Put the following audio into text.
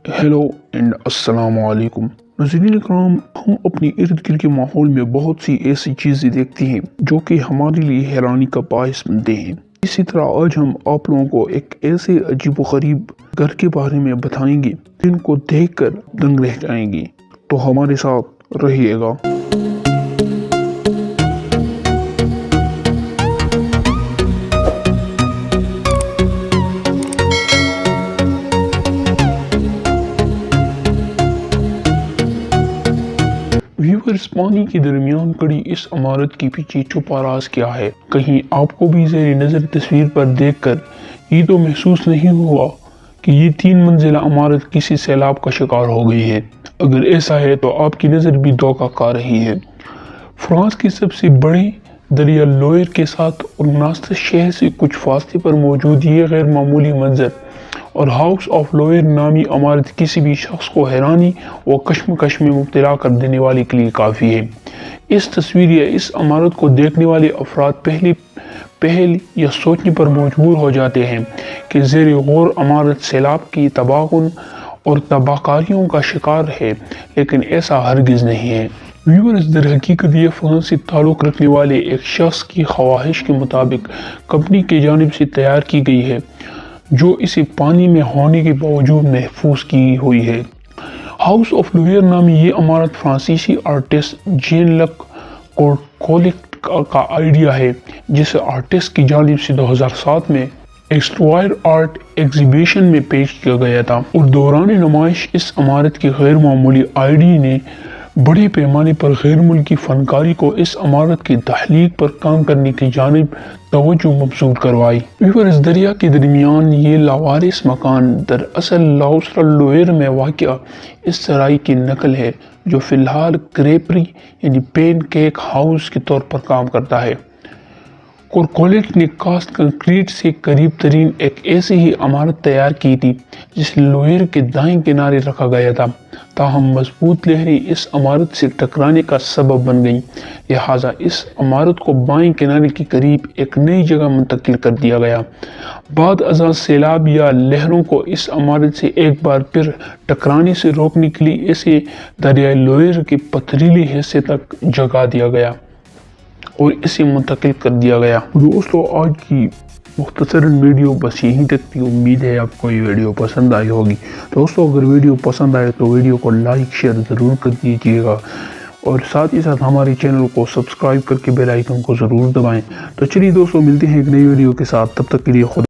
Hello and अस्सलाम वालेकुम नाज़रीन इकराम, हम अपनी इर्द गिर्द के माहौल में बहुत सी ऐसी चीज़ें देखते हैं जो कि हमारे लिए हैरानी का बायस बनते हैं। इसी तरह आज हम आप लोगों को एक ऐसे अजीब व गरीब घर के बारे में बताएंगे जिनको देखकर दंग रह जाएंगे, तो हमारे साथ रहिएगा। व्यूअर्स, पानी के दरमियान खड़ी इस इमारत के पीछे छुपा राज क्या है? कहीं आपको भी ज़ेर नज़र तस्वीर पर देखकर ये तो महसूस नहीं हुआ कि ये 3 मंजिला इमारत किसी सैलाब का शिकार हो गई है? अगर ऐसा है तो आपकी नज़र भी धोखा खा रही है। फ्रांस के सबसे बड़े दरिया लोयर के साथ और नास्ता शहर से कुछ फासले पर मौजूद ये गैर मामूली मंजर और हाउस ऑफ लोयर नामी इमारत किसी भी शख्स को हैरानी व कश्मकश में मुब्तला कर देने वाले के लिए काफ़ी है। इस तस्वीर या इस इमारत को देखने वाले अफराद पहल या सोचने पर मजबूर हो जाते हैं कि ज़ेर गौर इमारत सैलाब की तबाहकुन और तबाहकारियों का शिकार है, लेकिन ऐसा हरगिज़ नहीं है। व्यूअर्स, दर हकीकत ये फ्रांस से ताल्लुक़ रखने वाले एक शख्स की ख्वाहिश के मुताबिक कंपनी की जानिब से तैयार की गई है, जो इसे पानी में होने के बावजूद महफूज की हुई है। हाउस ऑफ लोयर नामी ये इमारत फ्रांसीसी आर्टिस्ट जेन लक कोलिट का आइडिया है, जिसे आर्टिस्ट की जानिब से 2007 में एक्सट्रायर आर्ट एग्जीबिशन में पेश किया गया था और दौरान नुमाइश इस इमारत की गैर मामूली आइडिया ने बड़े पैमाने पर गैर मुल्की फनकारी को इस इमारत की तहलीक पर काम करने की जानिब तवज्जो मबसूर करवाई। व्यूअर्स, दरिया के दरमियान ये लावारिस मकान दरअसल लाउसरा लोयर में वाक़या इस सराय की नकल है, जो फ़िलहाल क्रेपरी यानी पेन केक हाउस के तौर पर काम करता है। कोलिट ने कास्ट कंक्रीट से करीब तरीन एक ऐसी ही इमारत तैयार की थी जिसे लोयर के दाएं किनारे रखा गया था, ताहम मजबूत लहरें इस इमारत से टकराने का सबब बन गईं, लिहाजा इस इमारत को बाएं किनारे के करीब एक नई जगह मुंतकिल कर दिया गया। बाद अज़ां सैलाब या लहरों को इस इमारत से एक बार फिर टकराने से रोकने के लिए इसे दरियाई लोयर के पथरीले हिस्से तक जगा दिया गया और इसे मुंतकिल कर दिया गया। दोस्तों, आज की मुख्तसर वीडियो बस यहीं तक थी। उम्मीद है आपको ये वीडियो पसंद आई होगी। दोस्तों, अगर वीडियो पसंद आए तो वीडियो को लाइक शेयर ज़रूर कर दीजिएगा और साथ ही साथ हमारे चैनल को सब्सक्राइब करके बेल आइकन को ज़रूर दबाएं। तो चलिए दोस्तों, मिलते हैं एक नई वीडियो के साथ। तब तक के लिए खुदा